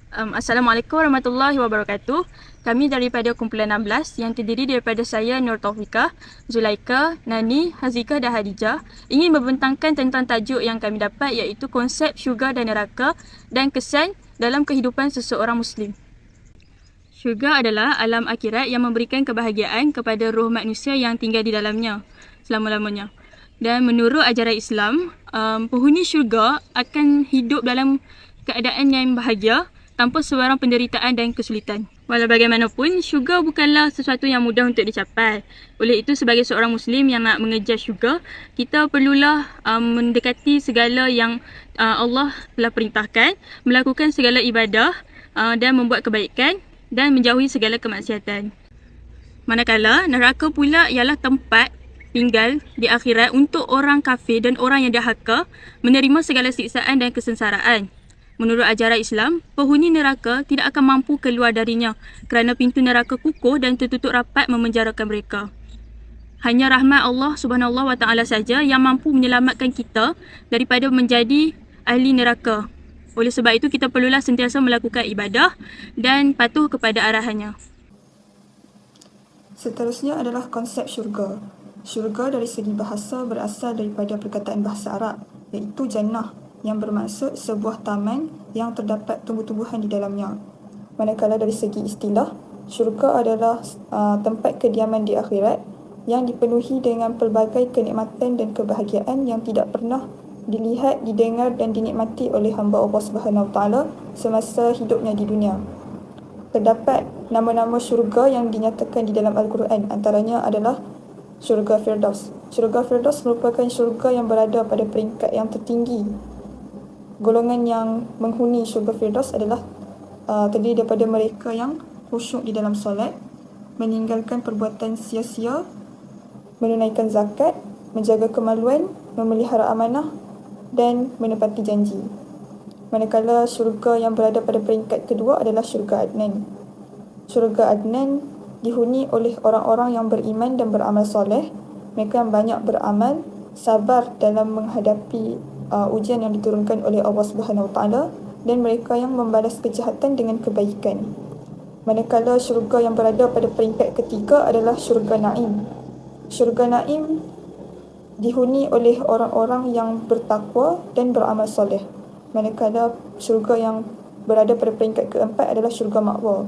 Assalamualaikum warahmatullahi wabarakatuh. Kami daripada kumpulan 16 yang terdiri daripada saya Nur Taufiqah, Zulaika, Nani, Hazika dan Hadijah ingin membentangkan tentang tajuk yang kami dapat iaitu konsep syurga dan neraka dan kesan dalam kehidupan seseorang Muslim. Syurga adalah alam akhirat yang memberikan kebahagiaan kepada roh manusia yang tinggal di dalamnya selama-lamanya. Dan menurut ajaran Islam, penghuni syurga akan hidup dalam keadaan yang bahagia tanpa sebarang penderitaan dan kesulitan. Walau bagaimanapun, syurga bukanlah sesuatu yang mudah untuk dicapai. Oleh itu, sebagai seorang Muslim yang nak mengejar syurga, kita perlulah mendekati segala yang Allah telah perintahkan, melakukan segala ibadah dan membuat kebaikan dan menjauhi segala kemaksiatan. Manakala neraka pula ialah tempat tinggal di akhirat untuk orang kafir dan orang yang dahaka menerima segala siksaan dan kesengsaraan. Menurut ajaran Islam, penghuni neraka tidak akan mampu keluar darinya kerana pintu neraka kukuh dan tertutup rapat memenjarakan mereka. Hanya rahmat Allah Subhanahu Wa Taala saja yang mampu menyelamatkan kita daripada menjadi ahli neraka. Oleh sebab itu, kita perlulah sentiasa melakukan ibadah dan patuh kepada arahannya. Seterusnya adalah konsep syurga. Syurga dari segi bahasa berasal daripada perkataan bahasa Arab, iaitu jannah, yang bermaksud sebuah taman yang terdapat tumbuh-tumbuhan di dalamnya. Manakala dari segi istilah, syurga adalah tempat kediaman di akhirat yang dipenuhi dengan pelbagai kenikmatan dan kebahagiaan yang tidak pernah dilihat, didengar dan dinikmati oleh hamba Allah Subhanahu Wa Taala semasa hidupnya di dunia. Terdapat nama-nama syurga yang dinyatakan di dalam Al-Quran, antaranya adalah syurga Firdaus. Syurga Firdaus merupakan syurga yang berada pada peringkat yang tertinggi. Golongan yang menghuni syurga Firdaus adalah terdiri daripada mereka yang khusyuk di dalam solat, meninggalkan perbuatan sia-sia, menunaikan zakat, menjaga kemaluan, memelihara amanah dan menepati janji. Manakala syurga yang berada pada peringkat kedua adalah syurga Adnan. Syurga Adnan dihuni oleh orang-orang yang beriman dan beramal soleh, mereka yang banyak beramal, sabar dalam menghadapi ujian yang diturunkan oleh Allah Subhanahu Wa Taala dan mereka yang membalas kejahatan dengan kebaikan. Manakala syurga yang berada pada peringkat ketiga adalah syurga Naim. Syurga Naim dihuni oleh orang-orang yang bertakwa dan beramal soleh. Manakala syurga yang berada pada peringkat keempat adalah syurga Ma'wa.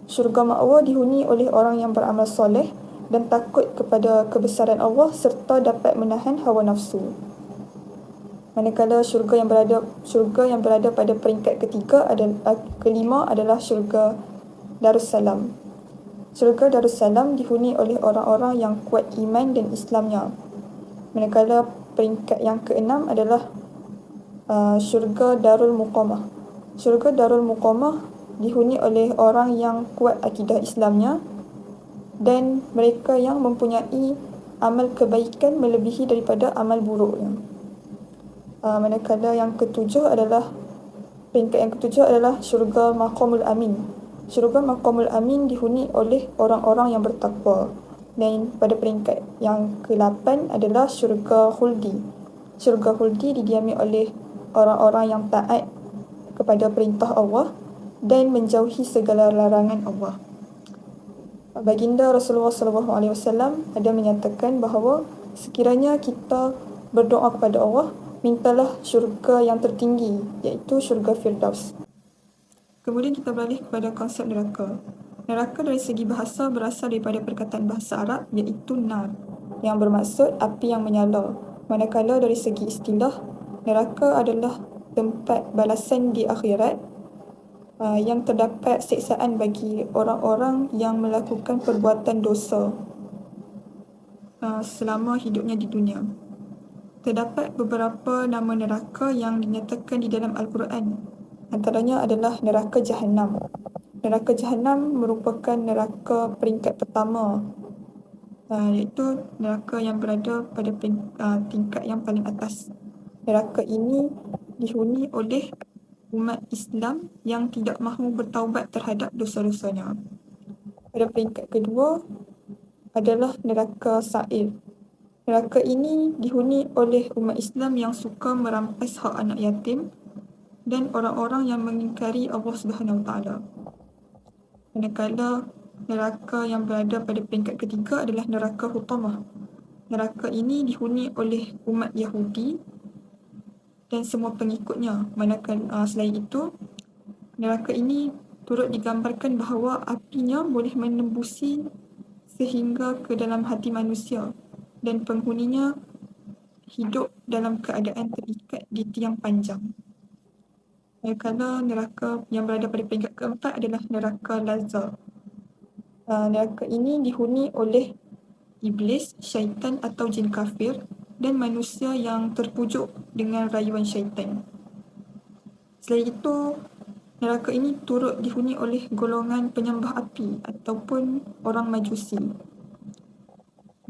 Syurga Ma'wa dihuni oleh orang yang beramal soleh dan takut kepada kebesaran Allah serta dapat menahan hawa nafsu. Manakala syurga yang berada pada peringkat kelima adalah syurga Darussalam. Syurga Darussalam dihuni oleh orang-orang yang kuat iman dan Islamnya. Manakala peringkat yang keenam adalah syurga Darul Muqamah. Syurga Darul Muqamah dihuni oleh orang yang kuat akidah Islamnya dan mereka yang mempunyai amal kebaikan melebihi daripada amal buruknya. Manakala peringkat yang ketujuh adalah syurga Maqamul Amin. Syurga Maqamul Amin dihuni oleh orang-orang yang bertakwa. Dan pada peringkat yang ke-8 adalah syurga Khuldi. Syurga Khuldi didiami oleh orang-orang yang taat kepada perintah Allah dan menjauhi segala larangan Allah. Baginda Rasulullah SAW ada menyatakan bahawa sekiranya kita berdoa kepada Allah, mintalah syurga yang tertinggi, iaitu syurga Firdaus. Kemudian kita beralih kepada konsep neraka. Neraka dari segi bahasa berasal daripada perkataan bahasa Arab, iaitu nar, yang bermaksud api yang menyala. Manakala dari segi istilah, neraka adalah tempat balasan di akhirat yang terdapat siksaan bagi orang-orang yang melakukan perbuatan dosa selama hidupnya di dunia. Terdapat beberapa nama neraka yang dinyatakan di dalam Al-Quran. Antaranya adalah neraka Jahannam. Neraka Jahannam merupakan neraka peringkat pertama, iaitu neraka yang berada pada tingkat yang paling atas. Neraka ini dihuni oleh umat Islam yang tidak mahu bertaubat terhadap dosa-dosanya. Pada peringkat kedua adalah neraka Sa'ir. Neraka ini dihuni oleh umat Islam yang suka merampas hak anak yatim dan orang-orang yang mengingkari Allah Subhanahu Wa Taala. Manakala neraka yang berada pada peringkat ketiga adalah neraka Hutamah. Neraka ini dihuni oleh umat Yahudi dan semua pengikutnya. Manakala selain itu, neraka ini turut digambarkan bahawa apinya boleh menembusi sehingga ke dalam hati manusia dan penghuninya hidup dalam keadaan terikat di tiang panjang. Manakala neraka yang berada pada peringkat keempat adalah neraka Lazar. Neraka ini dihuni oleh iblis, syaitan atau jin kafir dan manusia yang terpujuk dengan rayuan syaitan. Selain itu, neraka ini turut dihuni oleh golongan penyembah api ataupun orang Majusi.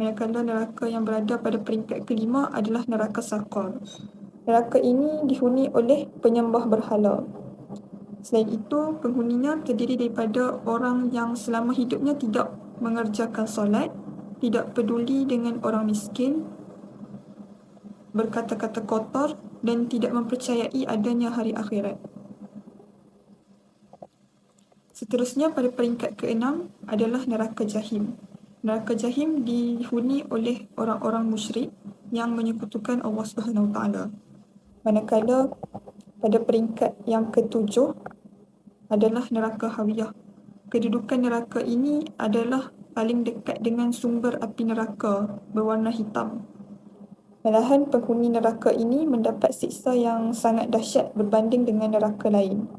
Manakala neraka yang berada pada peringkat kelima adalah neraka Saqar. Neraka ini dihuni oleh penyembah berhala. Selain itu, penghuninya terdiri daripada orang yang selama hidupnya tidak mengerjakan solat, tidak peduli dengan orang miskin, berkata-kata kotor dan tidak mempercayai adanya hari akhirat. Seterusnya pada peringkat ke-6 adalah neraka Jahim. Neraka Jahim dihuni oleh orang-orang musyrik yang menyekutukan Allah Subhanahu Wa Taala. Manakala pada peringkat yang ke-7 adalah neraka Hawiyah. Kedudukan neraka ini adalah paling dekat dengan sumber api neraka berwarna hitam. Malahan penghuni neraka ini mendapat siksa yang sangat dahsyat berbanding dengan neraka lain.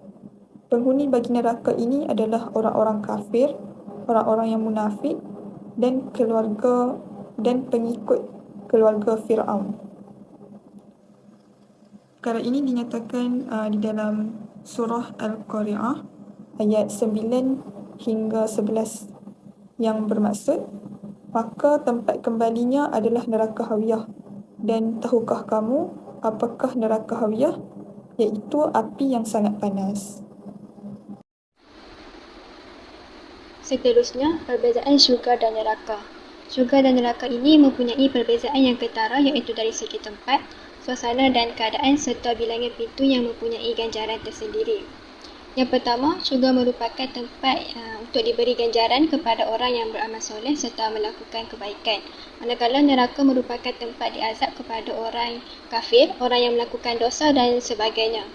Penghuni bagi neraka ini adalah orang-orang kafir, orang-orang yang munafik dan keluarga dan pengikut keluarga Fir'aun. Perkara ini dinyatakan di dalam surah Al-Qari'ah ayat 9 hingga 11 yang bermaksud, maka tempat kembalinya adalah neraka Hawiyah. Dan tahukah kamu apakah neraka Hawiyah? Iaitu api yang sangat panas. Seterusnya, perbezaan syurga dan neraka. Syurga dan neraka ini mempunyai perbezaan yang ketara iaitu dari segi tempat, suasana dan keadaan serta bilangan pintu yang mempunyai ganjaran tersendiri. Yang pertama, syurga merupakan tempat untuk diberi ganjaran kepada orang yang beramal soleh serta melakukan kebaikan. Manakala neraka merupakan tempat diazab kepada orang kafir, orang yang melakukan dosa dan sebagainya.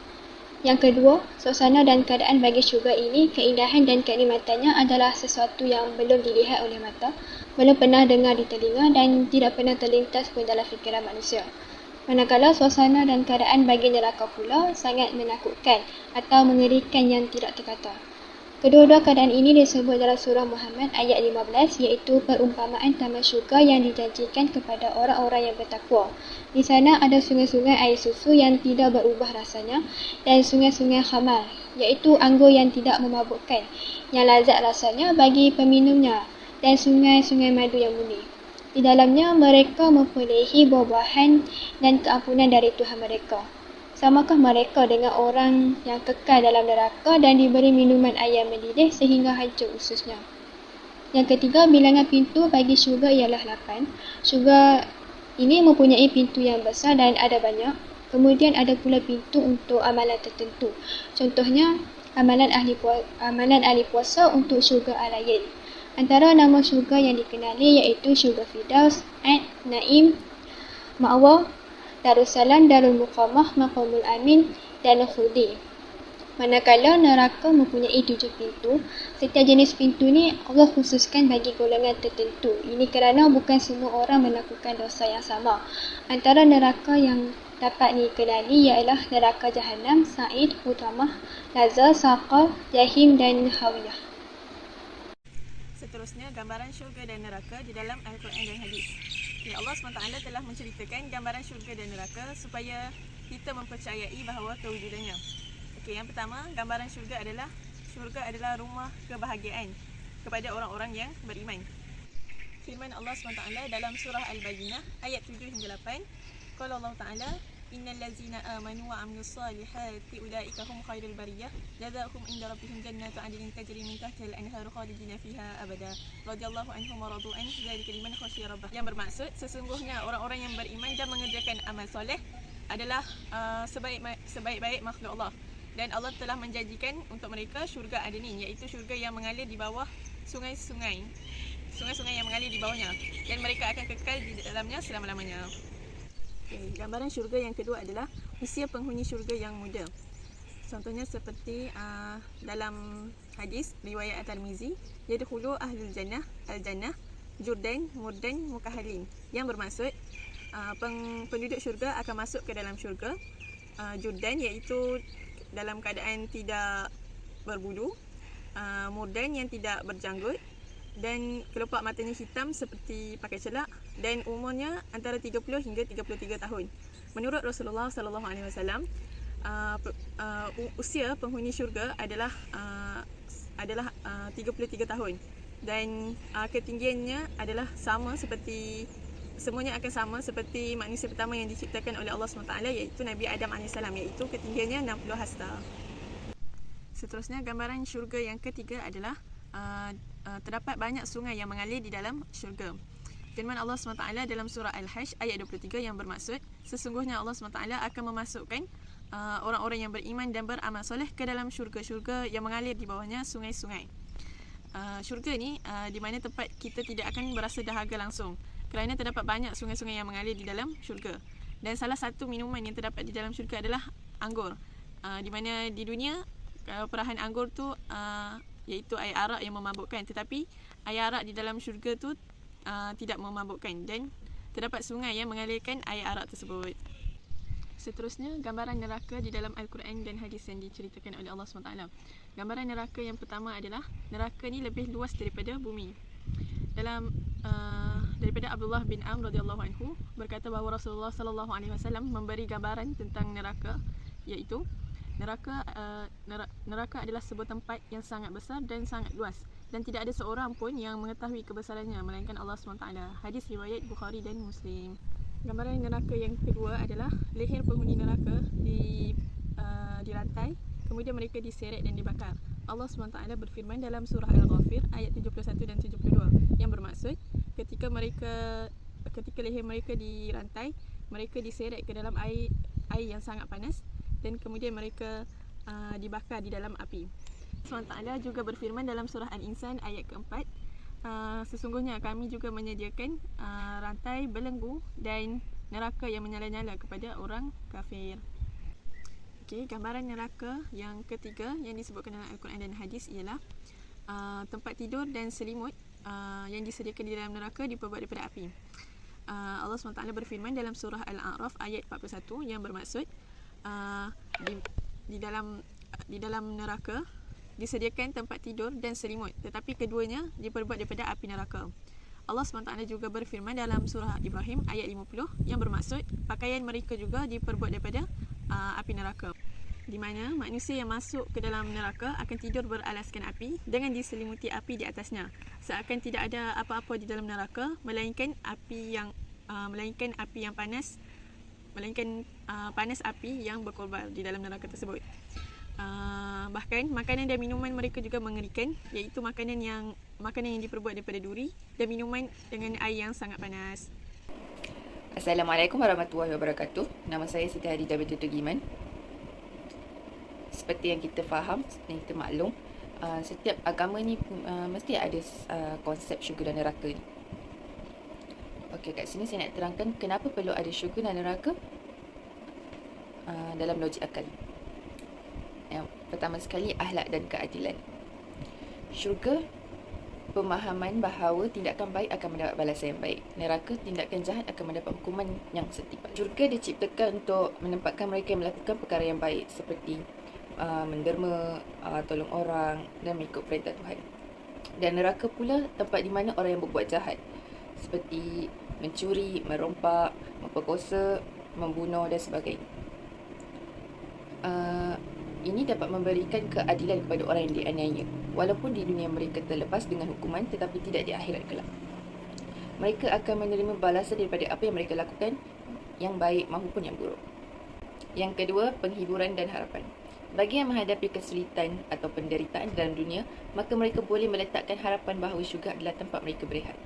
Yang kedua, suasana dan keadaan bagi syurga ini, keindahan dan kenikmatannya adalah sesuatu yang belum dilihat oleh mata, belum pernah dengar di telinga dan tidak pernah terlintas pun dalam fikiran manusia. Manakala suasana dan keadaan bagi neraka pula sangat menakutkan atau mengerikan yang tidak terkata. Kedua-dua keadaan ini disebut dalam surah Muhammad ayat 15 iaitu perumpamaan taman syurga yang dijanjikan kepada orang-orang yang bertakwa. Di sana ada sungai-sungai air susu yang tidak berubah rasanya dan sungai-sungai khamar iaitu anggur yang tidak memabukkan, yang lazat rasanya bagi peminumnya dan sungai-sungai madu yang murni. Di dalamnya mereka memperolehi buah-buahan dan keampunan dari Tuhan mereka. Samakah mereka dengan orang yang kekal dalam neraka dan diberi minuman air mendidih sehingga hancur ususnya? Yang ketiga, bilangan pintu bagi syurga ialah 8. Syurga ini mempunyai pintu yang besar dan ada banyak. Kemudian ada pula pintu untuk amalan tertentu. Contohnya, amalan ahli puasa untuk syurga al-lail. Antara nama syurga yang dikenali iaitu syurga Firdaus, Ad, Naim, Ma'wa, Darussalam, Darul Muqamah, Maqamul Amin dan Khuldi. Manakala neraka mempunyai 7 pintu, setiap jenis pintu ni Allah khususkan bagi golongan tertentu. Ini kerana bukan semua orang melakukan dosa yang sama. Antara neraka yang dapat dikenali ialah neraka Jahannam, Sa'id, Hutamah, Lazar, Saqar, Jahim dan Hawiyah. Seterusnya, gambaran syurga dan neraka di dalam Al-Quran dan Hadis. Allah SWT telah menceritakan gambaran syurga dan neraka supaya kita mempercayai bahawa kewujudannya. Yang pertama, gambaran syurga adalah rumah kebahagiaan kepada orang-orang yang beriman. Firman Allah SWT dalam surah Al-Bayyinah ayat 7 hingga 8. Qala Allah Ta'ala, innal ladzina amanu wa amilus solihati ulaika hum khairul bariyah jazaohum inda rabbihim jannatu adnin tajri min tahtiha al-anharu khalidina fiha abada radhiyallahu anhum wa radu an dzalika liman khashiya rabbah. Yang bermaksud sesungguhnya orang-orang yang beriman dan mengerjakan amal soleh, adalah sebaik-baik makhluk Allah. Dan Allah telah menjanjikan untuk mereka syurga adnin, iaitu syurga yang mengalir di bawah sungai-sungai yang mengalir di bawahnya, dan mereka akan kekal di dalamnya selama-lamanya. Okay, gambaran syurga yang kedua adalah usia penghuni syurga yang muda. Contohnya seperti dalam hadis riwayat At-Tirmizi, yadkhulu ahlul jannah al-jannah jurdan murdan mukahalin, yang bermaksud penduduk syurga akan masuk ke dalam syurga jurdan, iaitu dalam keadaan tidak berbulu, murdan yang tidak berjanggut, dan kelopak matanya hitam seperti pakai celak, dan umurnya antara 30 hingga 33 tahun. Menurut Rasulullah sallallahu alaihi wasallam, usia penghuni syurga adalah 33 tahun, dan ketinggiannya adalah semuanya akan sama seperti manusia pertama yang diciptakan oleh Allah SWT, iaitu Nabi Adam AS, iaitu ketinggiannya 60 hasta. Seterusnya, gambaran syurga yang ketiga adalah terdapat banyak sungai yang mengalir di dalam syurga. Firman Allah SWT dalam surah Al-Hajj ayat 23 yang bermaksud, sesungguhnya Allah SWT akan memasukkan orang-orang yang beriman dan beramal soleh ke dalam syurga-syurga yang mengalir di bawahnya sungai-sungai. Syurga ni di mana tempat kita tidak akan berasa dahaga langsung, kerana terdapat banyak sungai-sungai yang mengalir di dalam syurga. Dan salah satu minuman yang terdapat di dalam syurga adalah anggur. Di mana di dunia perahan anggur tu iaitu air arak yang memabukkan, tetapi air arak di dalam syurga tu tidak memabukkan, dan terdapat sungai yang mengalirkan air arak tersebut. Seterusnya, gambaran neraka di dalam Al-Quran dan hadis yang diceritakan oleh Allah SWT. Gambaran neraka yang pertama adalah, neraka ni lebih luas daripada bumi. Daripada Abdullah bin Amr radhiyallahu anhu berkata bahawa Rasulullah sallallahu alaihi wasallam memberi gambaran tentang neraka, iaitu neraka adalah sebuah tempat yang sangat besar dan sangat luas, dan tidak ada seorang pun yang mengetahui kebesarannya melainkan Allah SWT. Hadis riwayat Bukhari dan Muslim. Gambaran neraka yang kedua adalah leher penghuni neraka dirantai, kemudian mereka diseret dan dibakar. Allah SWT berfirman dalam surah Al-Ghafir ayat 71 dan 72 yang bermaksud, ketika leher mereka dirantai, mereka diseret ke dalam air yang sangat panas, dan kemudian mereka dibakar di dalam api. Allah SWT juga berfirman dalam surah Al-Insan ayat keempat, sesungguhnya kami juga menyediakan rantai belenggu dan neraka yang menyala-nyala kepada orang kafir. Okay, gambaran neraka yang ketiga yang disebutkan dalam Al-Quran dan hadis ialah tempat tidur dan selimut yang disediakan di dalam neraka diperbuat daripada api. Allah SWT berfirman dalam surah Al-A'raf ayat 41 yang bermaksud, di dalam neraka disediakan tempat tidur dan selimut, tetapi keduanya diperbuat daripada api neraka. Allah SWT juga berfirman dalam surah Ibrahim ayat 50 yang bermaksud, pakaian mereka juga diperbuat daripada api neraka, di mana manusia yang masuk ke dalam neraka akan tidur beralaskan api dengan diselimuti api di atasnya, seakan tidak ada apa-apa di dalam neraka melainkan api yang panas api yang berkorbar di dalam neraka tersebut. Bahkan makanan dan minuman mereka juga mengerikan, iaitu makanan yang diperbuat daripada duri dan minuman dengan air yang sangat panas. Assalamualaikum warahmatullahi wabarakatuh. Nama saya Siti Hadijah binti Tugiman. Seperti yang kita faham, seperti yang kita maklum, setiap agama ni mesti ada konsep syurga dan neraka ni. Okey, kat sini saya nak terangkan kenapa perlu ada syurga dan neraka dalam logik akal. Yang pertama sekali, akhlak dan keadilan. Syurga, pemahaman bahawa tindakan baik akan mendapat balasan yang baik. Neraka, tindakan jahat akan mendapat hukuman yang setimpal. Syurga diciptakan untuk menempatkan mereka yang melakukan perkara yang baik, seperti menderma, tolong orang dan mengikut perintah Tuhan. Dan neraka pula tempat di mana orang yang berbuat jahat, seperti mencuri, merompak, memperkosa, membunuh dan sebagainya. Ini dapat memberikan keadilan kepada orang yang dianiaya, walaupun di dunia mereka terlepas dengan hukuman, tetapi tidak di akhirat kelak. Mereka akan menerima balasan daripada apa yang mereka lakukan, yang baik maupun yang buruk. Yang kedua, penghiburan dan harapan. Bagi yang menghadapi kesulitan atau penderitaan dalam dunia, maka mereka boleh meletakkan harapan bahawa syurga adalah tempat mereka berehat.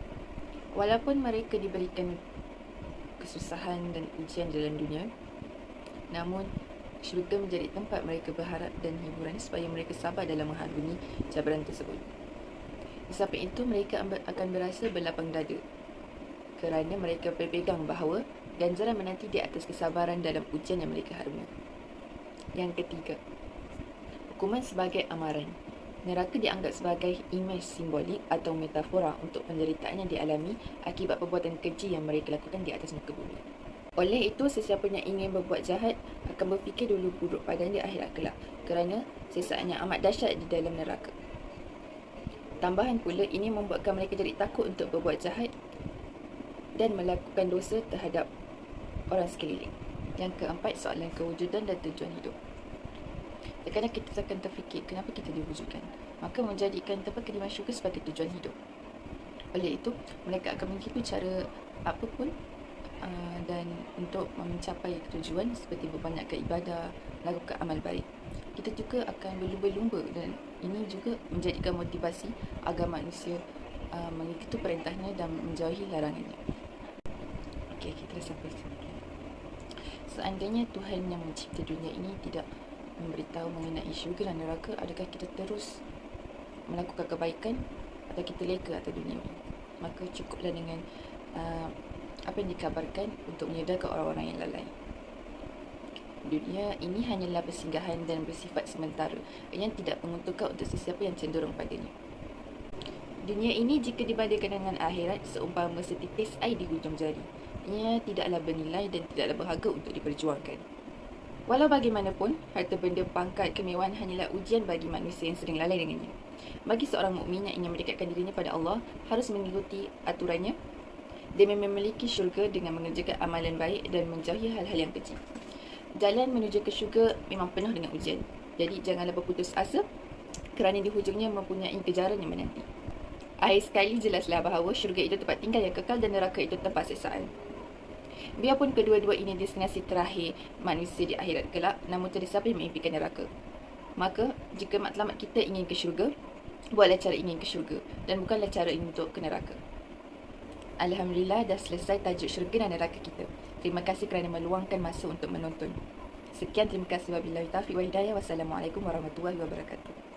Walaupun mereka diberikan kesusahan dan ujian dalam dunia, Namun, syurga menjadi tempat mereka berharap dan hiburan supaya mereka sabar dalam mengharungi cabaran tersebut. Di samping itu, mereka akan berasa berlapang dada kerana mereka berpegang bahawa ganjaran menanti di atas kesabaran dalam ujian yang mereka harungi. Yang ketiga, hukuman sebagai amaran. Neraka dianggap sebagai imej simbolik atau metafora untuk penderitaan yang dialami akibat perbuatan keji yang mereka lakukan di atas muka bumi. Oleh itu, sesiapa yang ingin berbuat jahat akan berfikir dulu buruk padanya di akhirat kelak kerana siksaan yang amat dahsyat di dalam neraka. Tambahan pula, ini membuatkan mereka jadi takut untuk berbuat jahat dan melakukan dosa terhadap orang sekeliling. Yang keempat, soalan kewujudan dan tujuan hidup. Terkadang kita akan terfikir kenapa kita diwujudkan, maka menjadikan tempat kediaman syurga sebagai tujuan hidup. Oleh itu, mereka akan mengikuti cara apapun dan untuk mencapai tujuan seperti berbanyakkan ibadah, melakukan amal baik. Kita juga akan berlumba-lumba dan ini juga menjadikan motivasi agar manusia mengikuti perintahnya dan menjauhi larangannya. Okey, kita dah sampai sini. Seandainya Tuhan yang mencipta dunia ini tidak memberitahu mengenai syurga dan neraka, adakah kita terus melakukan kebaikan atau kita leka atas dunia ini? Maka cukuplah dengan apa yang dikabarkan untuk menyedarkan orang-orang yang lalai. Dunia ini hanyalah persinggahan dan bersifat sementara yang tidak menguntungkan untuk sesiapa yang cenderung padanya. Dunia ini jika dibandingkan dengan akhirat seumpama setitis air di hujung jari. Ia tidaklah bernilai dan tidaklah berharga untuk diperjuangkan. Walau bagaimanapun, harta benda, pangkat, kemewahan hanyalah ujian bagi manusia yang sering lalai dengannya. Bagi seorang mukmin yang ingin mendekatkan dirinya pada Allah, harus mengikuti aturannya demi memiliki syurga dengan mengerjakan amalan baik dan menjauhi hal-hal yang keji. Jalan menuju ke syurga memang penuh dengan ujian. Jadi janganlah berputus asa kerana di hujungnya mempunyai kejaran yang menanti. Akhir sekali, jelaslah bahawa syurga itu tempat tinggal yang kekal dan neraka itu tempat siksaan. Biarpun kedua-dua ini destinasi terakhir manusia di akhirat kelak, namun tiada siapa yang mengimpikan neraka. Maka, jika matlamat kita ingin ke syurga, buatlah cara ingin ke syurga dan bukanlah cara ingin untuk ke neraka. Alhamdulillah, dah selesai tajuk syurga dan neraka kita. Terima kasih kerana meluangkan masa untuk menonton. Sekian, terima kasih. Wabillahi taufiq wal hidayah. Wassalamualaikum warahmatullahi wabarakatuh.